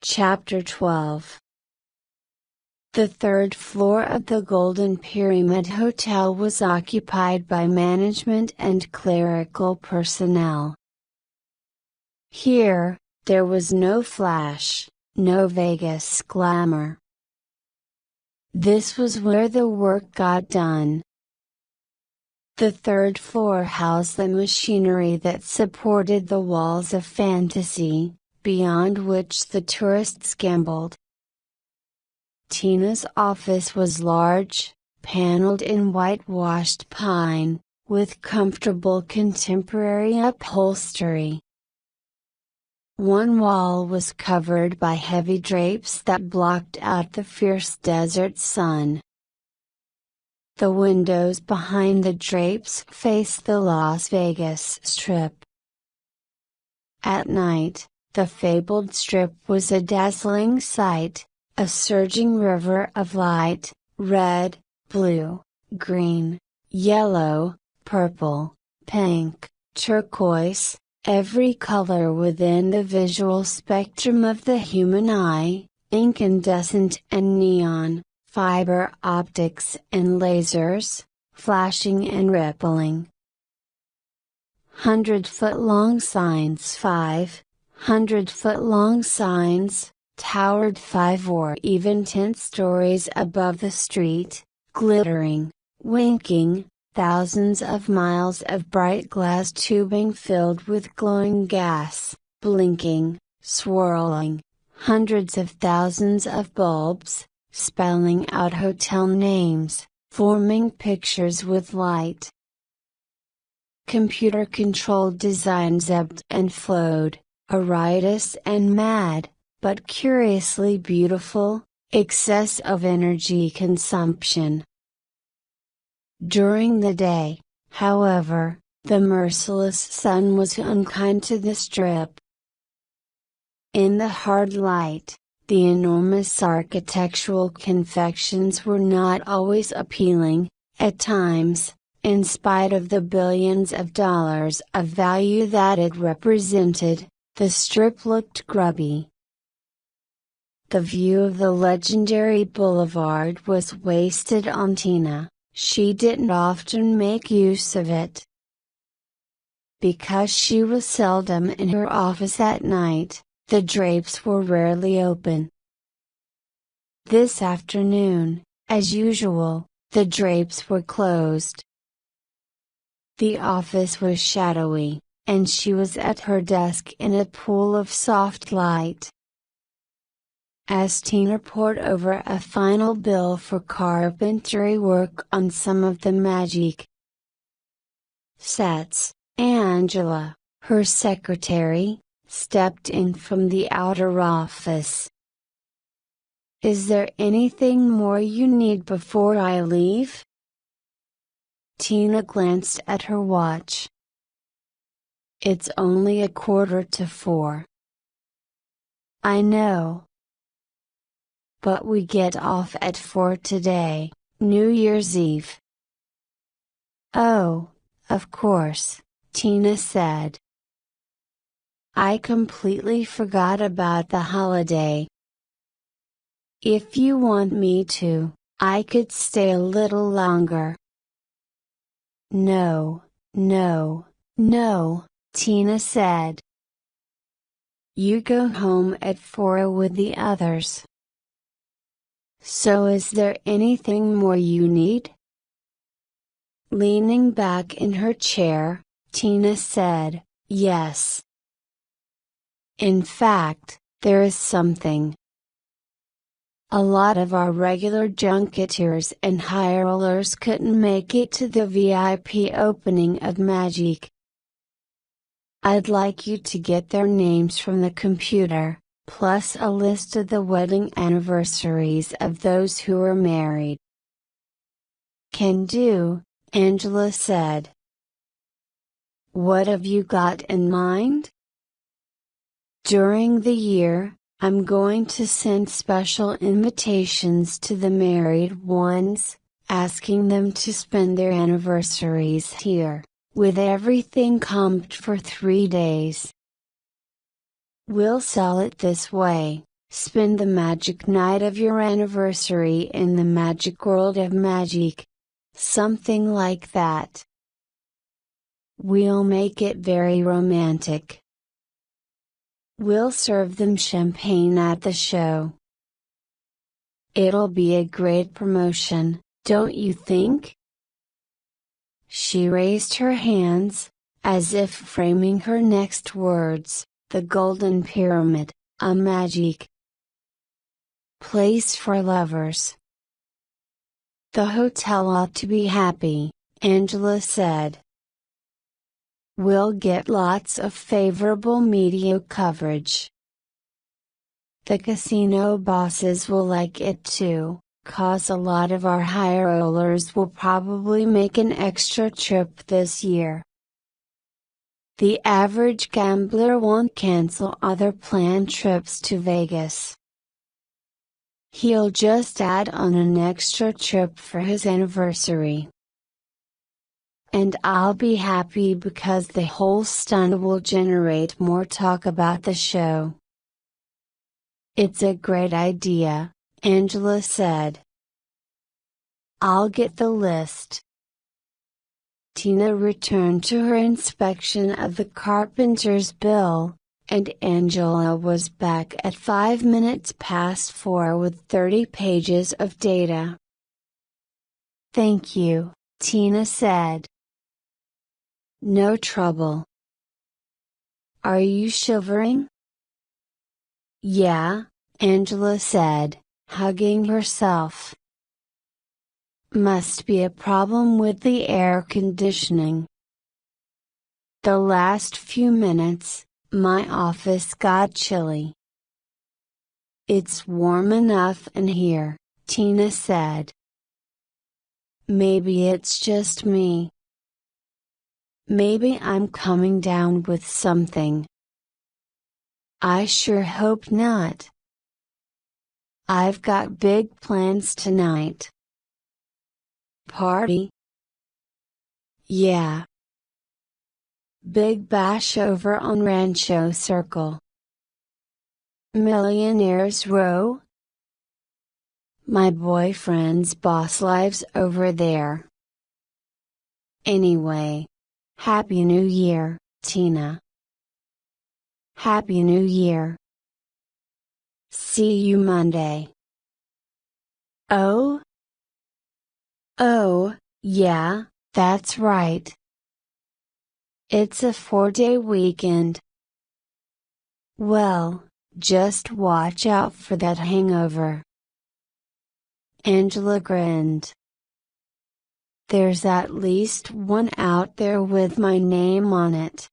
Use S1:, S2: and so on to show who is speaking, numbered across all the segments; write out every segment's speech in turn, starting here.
S1: Chapter 12. The third floor of the Golden Pyramid Hotel was occupied by management and clerical personnel. Here, there was no flash, no Vegas glamour. This was where the work got done. The third floor housed the machinery that supported the walls of fantasy, beyond which the tourists gambled. Tina's office was large, paneled in whitewashed pine, with comfortable contemporary upholstery. One wall was covered by heavy drapes that blocked out the fierce desert sun. The windows behind the drapes faced the Las Vegas Strip. At night, the fabled Strip was a dazzling sight, a surging river of light, red, blue, green, yellow, purple, pink, turquoise, every color within the visual spectrum of the human eye, incandescent and neon, fiber optics and lasers, flashing and rippling. 100-foot-long signs 500-foot-long signs, towered 5 or even 10 stories above the street, glittering, winking, thousands of miles of bright glass tubing filled with glowing gas, blinking, swirling, hundreds of thousands of bulbs, spelling out hotel names, forming pictures with light. Computer-controlled designs ebbed and flowed, riotous and mad, but curiously beautiful, excess of energy consumption. During the day, however, the merciless sun was unkind to the Strip. In the hard light, the enormous architectural confections were not always appealing. At times, in spite of the billions of dollars of value that it represented, the Strip looked grubby. The view of the legendary boulevard was wasted on Tina. She didn't often make use of it. Because she was seldom in her office at night, the drapes were rarely open. This afternoon, as usual, the drapes were closed. The office was shadowy, and she was at her desk in a pool of soft light. As Tina pored over a final bill for carpentry work on some of the magic sets, Angela, her secretary, stepped in from the outer office. "Is there anything more you need before I leave?" Tina glanced at her watch. "It's only 3:45. "I know. But we get off at 4 today, New Year's Eve." "Oh, of course," Tina said. "I completely forgot about the holiday. If you want me to, I could stay a little longer." "No, no, no," Tina said. "You go home at 4 with the others." "So is there anything more you need?" Leaning back in her chair, Tina said, "Yes. In fact, there is something. A lot of our regular junketeers and high rollers couldn't make it to the VIP opening of Magic. I'd like you to get their names from the computer, plus a list of the wedding anniversaries of those who were married." "Can do," Angela said. "What have you got in mind?" "During the year, I'm going to send special invitations to the married ones, asking them to spend their anniversaries here, with everything comped for 3 days. We'll sell it this way, Spend the magic night of your anniversary in the magic world of magic. Something like that. We'll make it very romantic. We'll serve them champagne at the show. It'll be a great promotion, don't you think? She raised her hands, as if framing her next words, the Golden Pyramid, a magic place for lovers. The hotel ought to be happy, Angela said. We'll get lots of favorable media coverage. The casino bosses will like it too, 'cause a lot of our high rollers will probably make an extra trip this year. The average gambler won't cancel other planned trips to Vegas. He'll just add on an extra trip for his anniversary. And I'll be happy because the whole stunt will generate more talk about the show. It's a great idea, Angela said. I'll get the list. Tina returned to her inspection of the carpenter's bill, and Angela was back at 5 minutes past 4 with 30 pages of data. Thank you, Tina said. No trouble. Are you shivering? Yeah, Angela said, hugging herself. Must be a problem with the air conditioning. The last few minutes, my office got chilly. It's warm enough in here, Tina said. Maybe it's just me. Maybe I'm coming down with something. I sure hope not. I've got big plans tonight. Party? Yeah. Big bash over on Rancho Circle. Millionaires Row? My boyfriend's boss lives over there. Anyway, Happy New Year, Tina. Happy New Year. See you Monday. Oh? Oh, yeah, that's right. It's a 4-day weekend. Well, just watch out for that hangover. Angela grinned. There's at least one out there with my name on it.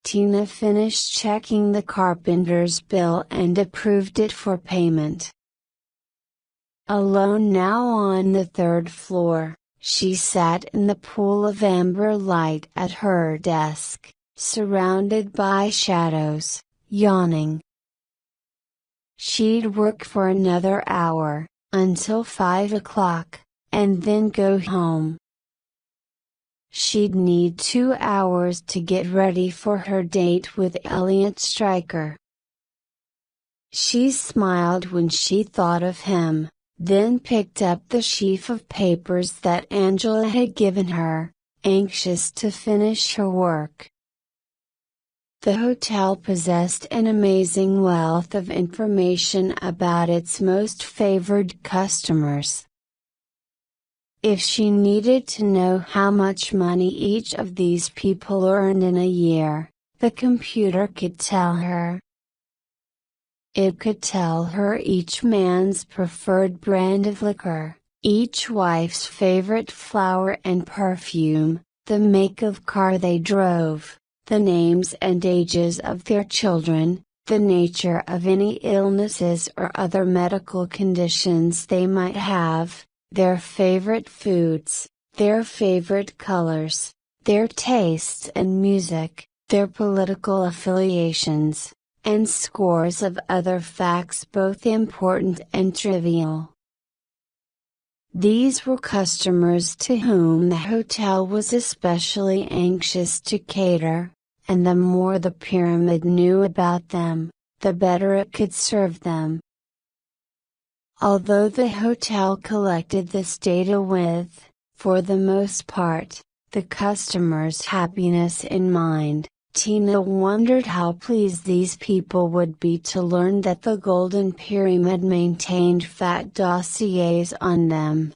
S1: Tina finished checking the carpenter's bill and approved it for payment. Alone now on the 3rd floor, she sat in the pool of amber light at her desk, surrounded by shadows, yawning. She'd work for another hour, until 5 o'clock, and then go home. She'd need 2 hours to get ready for her date with Elliot Stryker. She smiled when she thought of him, then picked up the sheaf of papers that Angela had given her, anxious to finish her work. The hotel possessed an amazing wealth of information about its most favored customers. If she needed to know how much money each of these people earned in a year, the computer could tell her. It could tell her each man's preferred brand of liquor, each wife's favorite flower and perfume, the make of car they drove, the names and ages of their children, the nature of any illnesses or other medical conditions they might have, their favorite foods, their favorite colors, their tastes in music, their political affiliations, and scores of other facts both important and trivial. These were customers to whom the hotel was especially anxious to cater, and the more the pyramid knew about them, the better it could serve them. Although the hotel collected this data with, for the most part, the customer's happiness in mind, Tina wondered how pleased these people would be to learn that the Golden Pyramid maintained fat dossiers on them.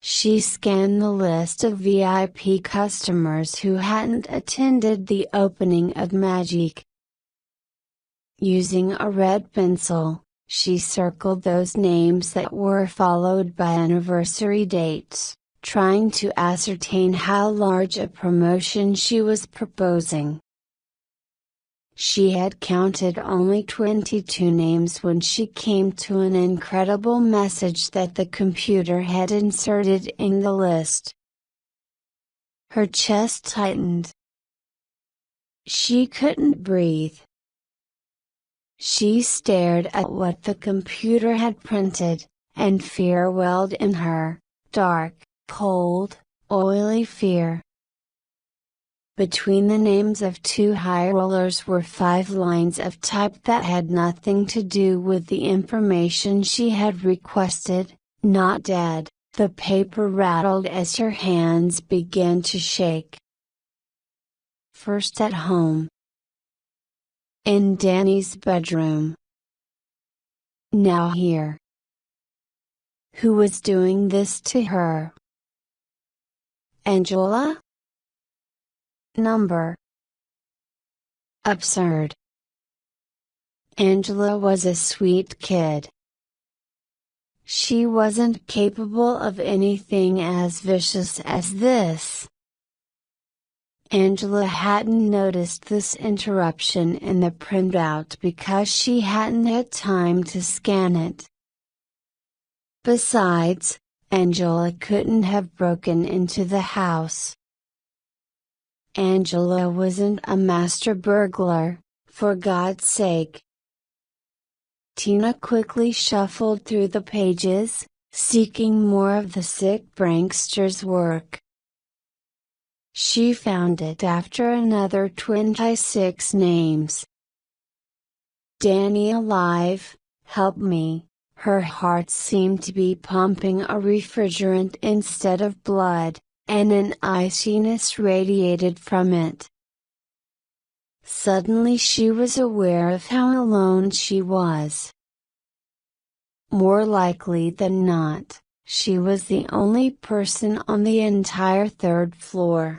S1: She scanned the list of VIP customers who hadn't attended the opening of Magic. Using a red pencil, she circled those names that were followed by anniversary dates, trying to ascertain how large a promotion she was proposing. She had counted only 22 names when she came to an incredible message that the computer had inserted in the list. Her chest tightened. She couldn't breathe. She stared at what the computer had printed, and fear welled in her, dark, cold, oily fear. Between the names of two high rollers were 5 lines of type that had nothing to do with the information she had requested. Not dead. The paper rattled as her hands began to shake. First at home. In Danny's bedroom. Now here. Who was doing this to her? Angela? Number. Absurd. Angela was a sweet kid. She wasn't capable of anything as vicious as this. Angela hadn't noticed this interruption in the printout because she hadn't had time to scan it. Besides, Angela couldn't have broken into the house. Angela wasn't a master burglar, for God's sake. Tina quickly shuffled through the pages, seeking more of the sick prankster's work. She found it after another 26 names. Danny alive, help me. Her heart seemed to be pumping a refrigerant instead of blood, and an iciness radiated from it. Suddenly she was aware of how alone she was. More likely than not, she was the only person on the entire 3rd floor.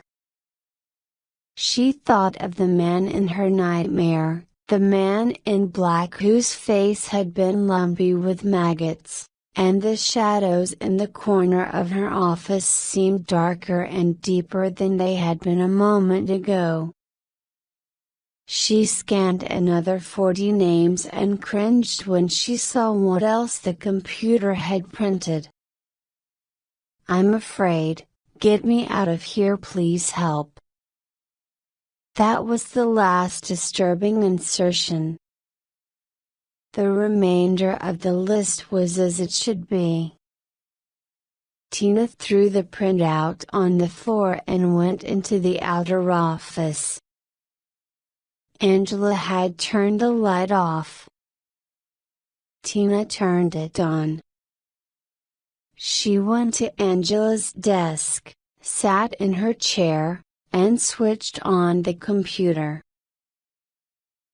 S1: She thought of the man in her nightmare, the man in black whose face had been lumpy with maggots, and the shadows in the corner of her office seemed darker and deeper than they had been a moment ago. She scanned another 40 names and cringed when she saw what else the computer had printed. I'm afraid, get me out of here, please help. That was the last disturbing insertion. The remainder of the list was as it should be. Tina threw the printout on the floor and went into the outer office. Angela had turned the light off. Tina turned it on. She went to Angela's desk, sat in her chair, and switched on the computer.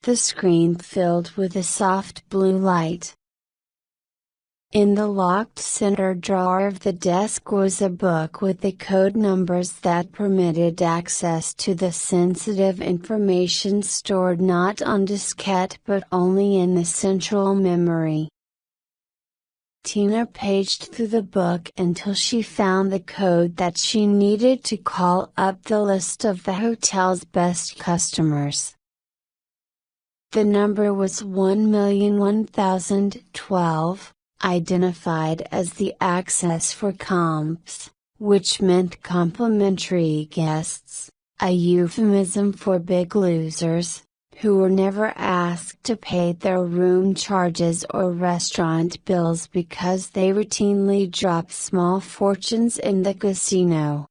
S1: The screen filled with a soft blue light. In the locked center drawer of the desk was a book with the code numbers that permitted access to the sensitive information stored not on diskette but only in the central memory. Tina paged through the book until she found the code that she needed to call up the list of the hotel's best customers. The number was 1,001,012, identified as the access for comps, which meant complimentary guests, a euphemism for big losers, who were never asked to pay their room charges or restaurant bills because they routinely dropped small fortunes in the casino.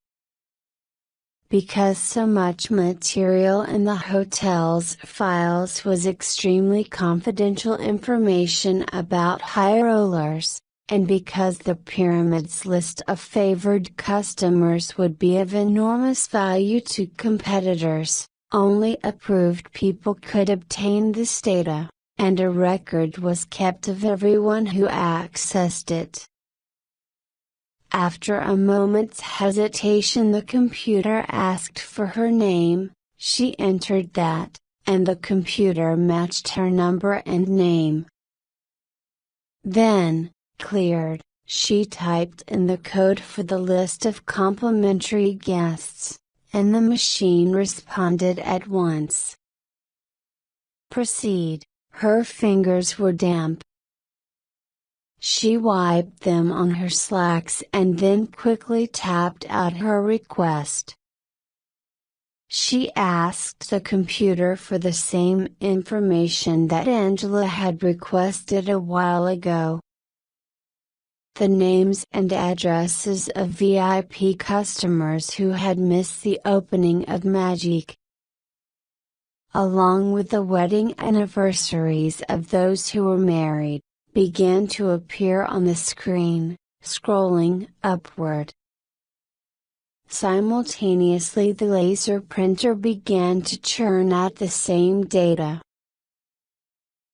S1: because so much material in the hotel's files was extremely confidential information about high rollers, and because the pyramid's list of favored customers would be of enormous value to competitors, only approved people could obtain this data, and a record was kept of everyone who accessed it. After a moment's hesitation, the computer asked for her name. She entered that, and the computer matched her number and name. Then, cleared, she typed in the code for the list of complimentary guests, and the machine responded at once. Proceed. Her fingers were damp. She wiped them on her slacks and then quickly tapped out her request. She asked the computer for the same information that Angela had requested a while ago. The names and addresses of VIP customers who had missed the opening of Magic, along with the wedding anniversaries of those who were married, began to appear on the screen, scrolling upward. Simultaneously, the laser printer began to churn out the same data.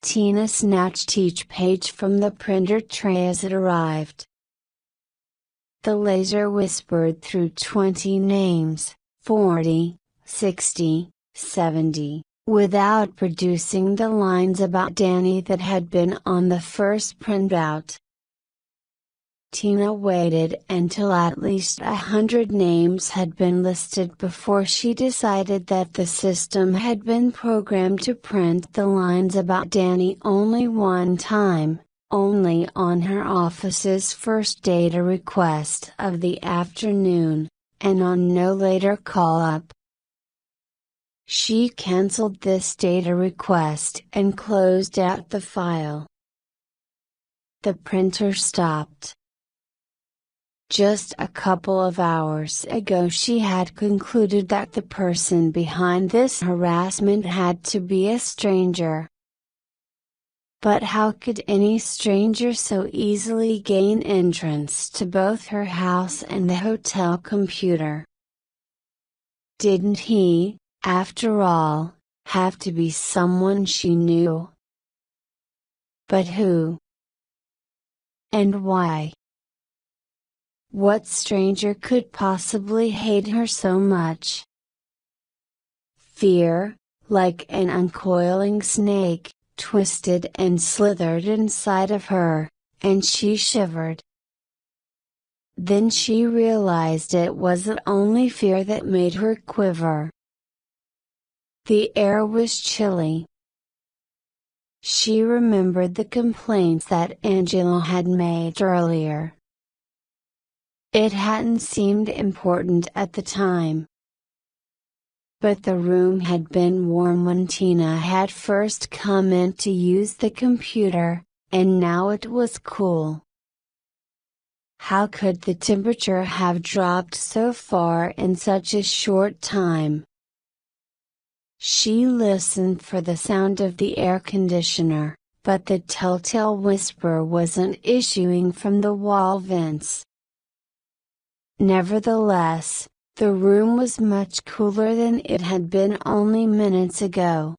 S1: Tina snatched each page from the printer tray as it arrived. The laser whispered through 20 names, 40, 60, 70. Without producing the lines about Danny that had been on the first printout. Tina waited until at least 100 names had been listed before she decided that the system had been programmed to print the lines about Danny only one time, only on her office's first data request of the afternoon, and on no later call-up. She cancelled this data request and closed out the file. The printer stopped. Just a couple of hours ago she had concluded that the person behind this harassment had to be a stranger. But how could any stranger so easily gain entrance to both her house and the hotel computer? Didn't he, after all, have to be someone she knew? But who? And why? What stranger could possibly hate her so much? Fear, like an uncoiling snake, twisted and slithered inside of her, and she shivered. Then she realized it wasn't only fear that made her quiver. The air was chilly. She remembered the complaints that Angela had made earlier. It hadn't seemed important at the time. But the room had been warm when Tina had first come in to use the computer, and now it was cool. How could the temperature have dropped so far in such a short time? She listened for the sound of the air conditioner, but the telltale whisper wasn't issuing from the wall vents. Nevertheless, the room was much cooler than it had been only minutes ago.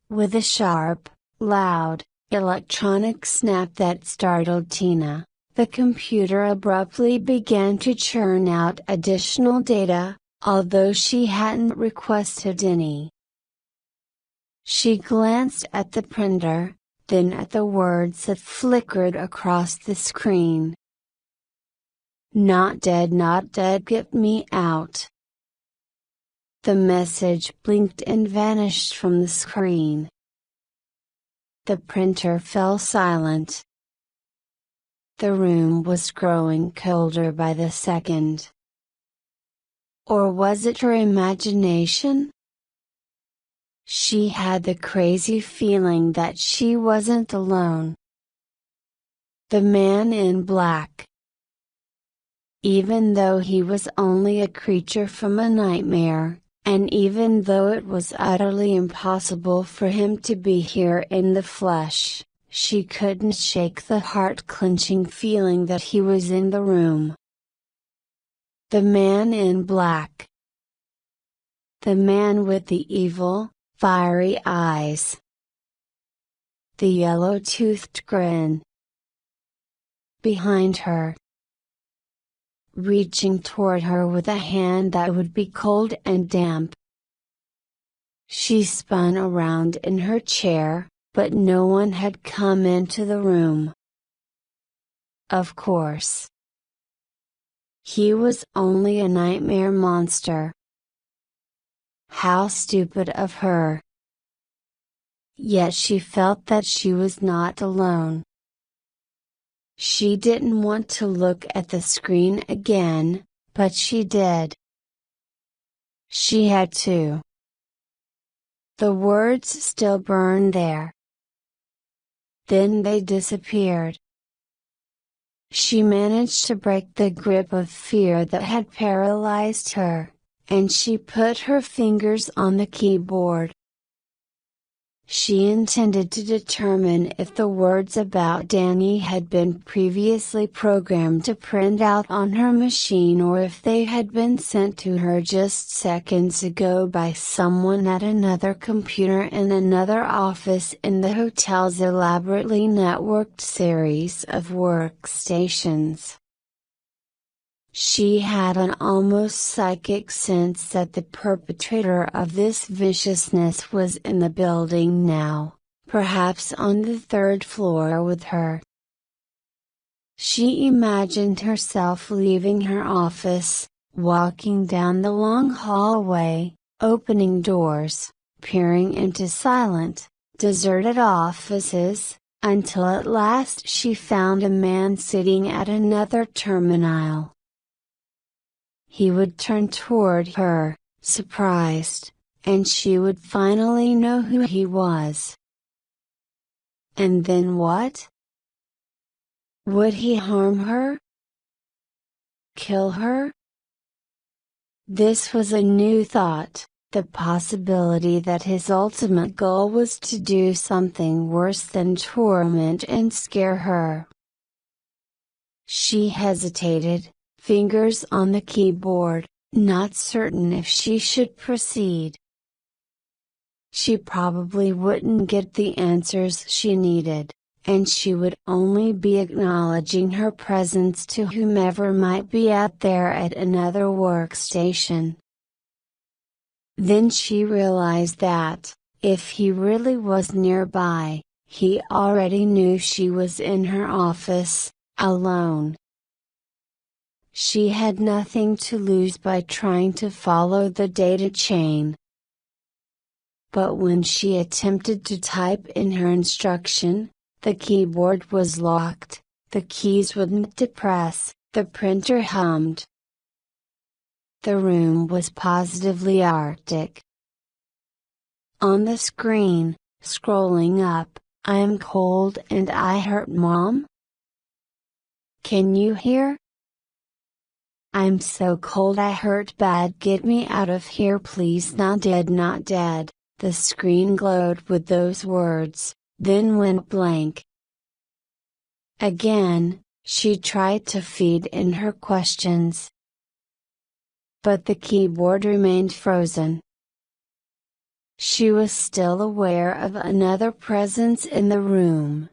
S1: With a sharp, loud, electronic snap that startled Tina, the computer abruptly began to churn out additional data, although she hadn't requested any. She glanced at the printer, then at the words that flickered across the screen. Not dead, get me out. The message blinked and vanished from the screen. The printer fell silent. The room was growing colder by the second. Or was it her imagination? She had the crazy feeling that she wasn't alone. The man in black. even though he was only a creature from a nightmare, and even though it was utterly impossible for him to be here in the flesh, she couldn't shake the heart-clenching feeling that he was in the room. The man in black. The man with the evil, fiery eyes. The yellow-toothed grin. Behind her. Reaching toward her with a hand that would be cold and damp. She spun around in her chair, but no one had come into the room. Of course. He was only a nightmare monster. How stupid of her. Yet she felt that she was not alone. She didn't want to look at the screen again, but she did. She had to. The words still burned there. Then they disappeared. She managed to break the grip of fear that had paralyzed her, and she put her fingers on the keyboard. She intended to determine if the words about Danny had been previously programmed to print out on her machine or if they had been sent to her just seconds ago by someone at another computer in another office in the hotel's elaborately networked series of workstations. She had an almost psychic sense that the perpetrator of this viciousness was in the building now, perhaps on the third floor with her. She imagined herself leaving her office, walking down the long hallway, opening doors, peering into silent, deserted offices, until at last she found a man sitting at another terminal. He would turn toward her, surprised, and she would finally know who he was. And then what? Would he harm her? Kill her? This was a new thought, the possibility that his ultimate goal was to do something worse than torment and scare her. She hesitated, fingers on the keyboard, not certain if she should proceed. She probably wouldn't get the answers she needed, and she would only be acknowledging her presence to whomever might be out there at another workstation. Then she realized that, if he really was nearby, he already knew she was in her office, alone. She had nothing to lose by trying to follow the data chain. But when she attempted to type in her instruction, the keyboard was locked, the keys wouldn't depress, the printer hummed. The room was positively arctic. On the screen, scrolling up, "I'm cold and I hurt Mom? Can you hear? I'm so cold I hurt bad, get me out of here please, not dead not dead." The screen glowed with those words, then went blank. Again, she tried to feed in her questions. But the keyboard remained frozen. She was still aware of another presence in the room.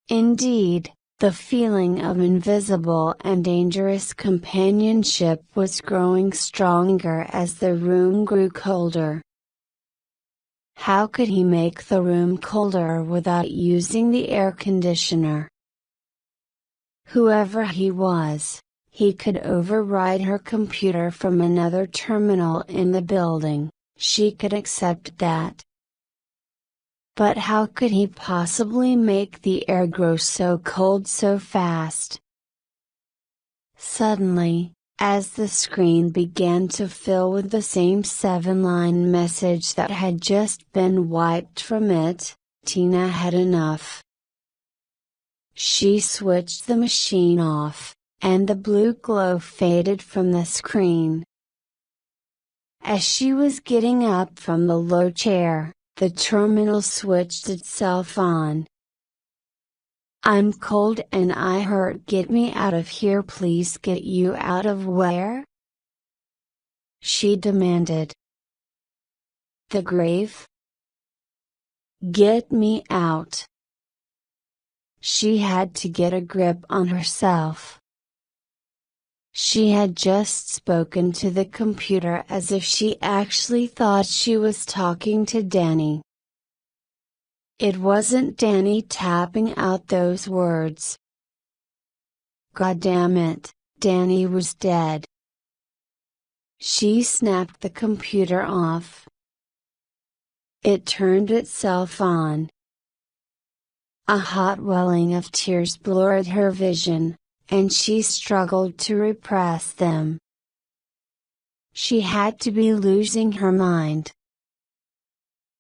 S1: Indeed, the feeling of invisible and dangerous companionship was growing stronger as the room grew colder. How could he make the room colder without using the air conditioner? Whoever he was, he could override her computer from another terminal in the building, she could accept that. But how could he possibly make the air grow so cold so fast? Suddenly, as the screen began to fill with the same 7-line message that had just been wiped from it, Tina had enough. She switched the machine off, and the blue glow faded from the screen. As she was getting up from the low chair, the terminal switched itself on. "I'm cold and I hurt. Get me out of here, please." "Get you out of where?" she demanded. "The grave." "Get me out." She had to get a grip on herself. She had just spoken to the computer as if she actually thought she was talking to Danny. It wasn't Danny tapping out those words. God damn it, Danny was dead. She snapped the computer off. It turned itself on. A hot welling of tears blurred her vision, and she struggled to repress them. She had to be losing her mind.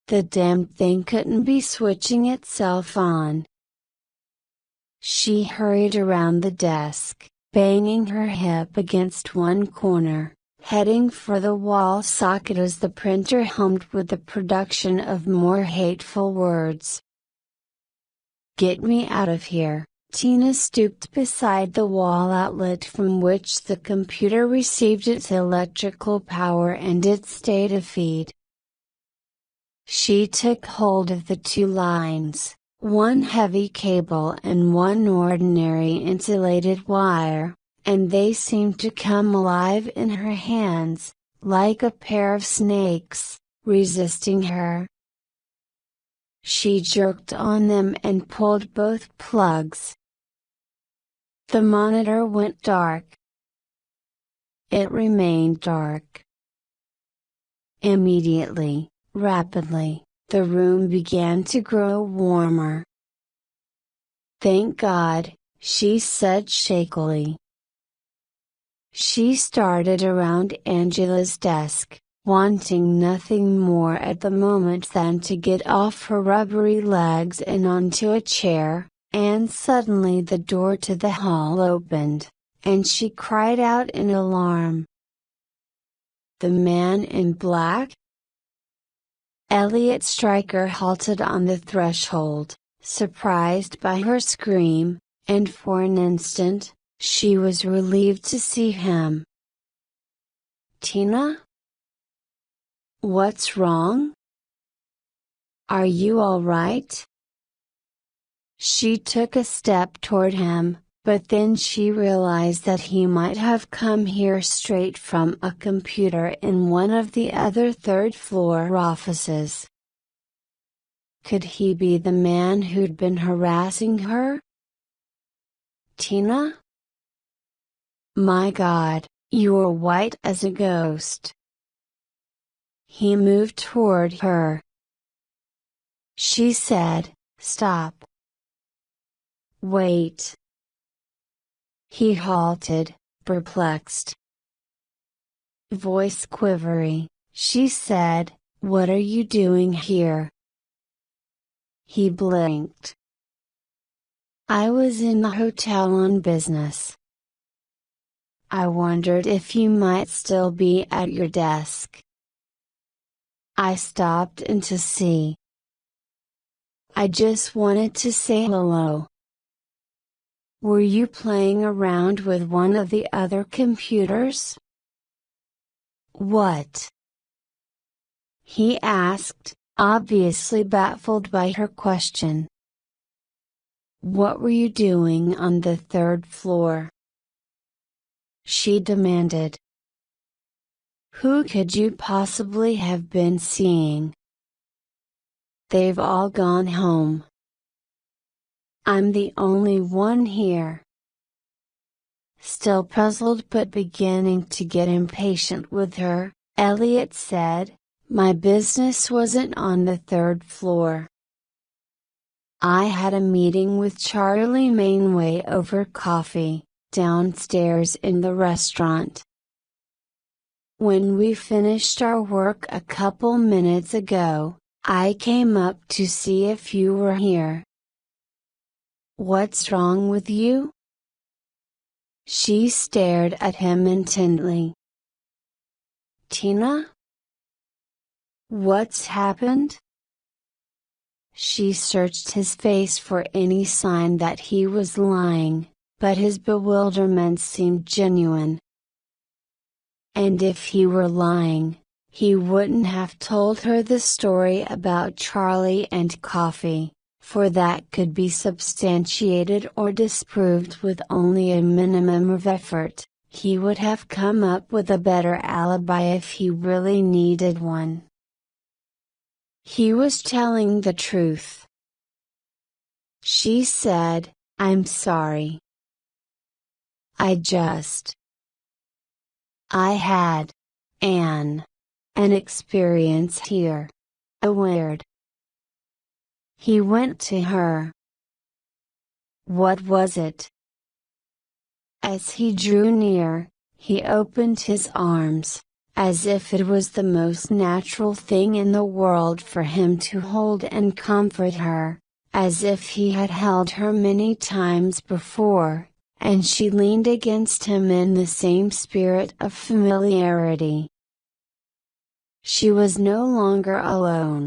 S1: The damned thing couldn't be switching itself on. She hurried around the desk, banging her hip against one corner, heading for the wall socket as the printer hummed with the production of more hateful words. "Get me out of here." Tina stooped beside the wall outlet from which the computer received its electrical power and its data feed. She took hold of the two lines, one heavy cable and one ordinary insulated wire, and they seemed to come alive in her hands, like a pair of snakes, resisting her. She jerked on them and pulled both plugs. The monitor went dark. It remained dark. Immediately, rapidly, the room began to grow warmer. "Thank God," she said shakily. She started around Angela's desk, wanting nothing more at the moment than to get off her rubbery legs and onto a chair, and suddenly the door to the hall opened, and she cried out in alarm. "The man in black?" Elliot Stryker halted on the threshold, surprised by her scream, and for an instant, she was relieved to see him. "Tina? What's wrong? Are you all right?" She took a step toward him, but then she realized that he might have come here straight from a computer in one of the other third-floor offices. Could he be the man who'd been harassing her? "Tina? My God, you're white as a ghost." He moved toward her. She said, "Stop. Wait." He halted, perplexed. Voice quivery, she said, "What are you doing here?" He blinked. "I was in the hotel on business. I wondered if you might still be at your desk. I stopped in to see. I just wanted to say hello." "Were you playing around with one of the other computers?" "What?" he asked, obviously baffled by her question. "What were you doing on the third floor?" she demanded. "Who could you possibly have been seeing?" "They've all gone home. I'm the only one here." Still puzzled but beginning to get impatient with her, Elliot said, "My business wasn't on the third floor. I had a meeting with Charlie Mainway over coffee, downstairs in the restaurant. When we finished our work a couple minutes ago, I came up to see if you were here." "What's wrong with you?" She stared at him intently. "Tina? What's happened?" She searched his face for any sign that he was lying, but his bewilderment seemed genuine. And if he were lying, he wouldn't have told her the story about Charlie and coffee, for that could be substantiated or disproved with only a minimum of effort. He would have come up with a better alibi if he really needed one. He was telling the truth. She said, "I'm sorry. I had an experience here. A weird." He went to her. "What was it?" As he drew near, he opened his arms, as if it was the most natural thing in the world for him to hold and comfort her, as if he had held her many times before, and she leaned against him in the same spirit of familiarity. She was no longer alone.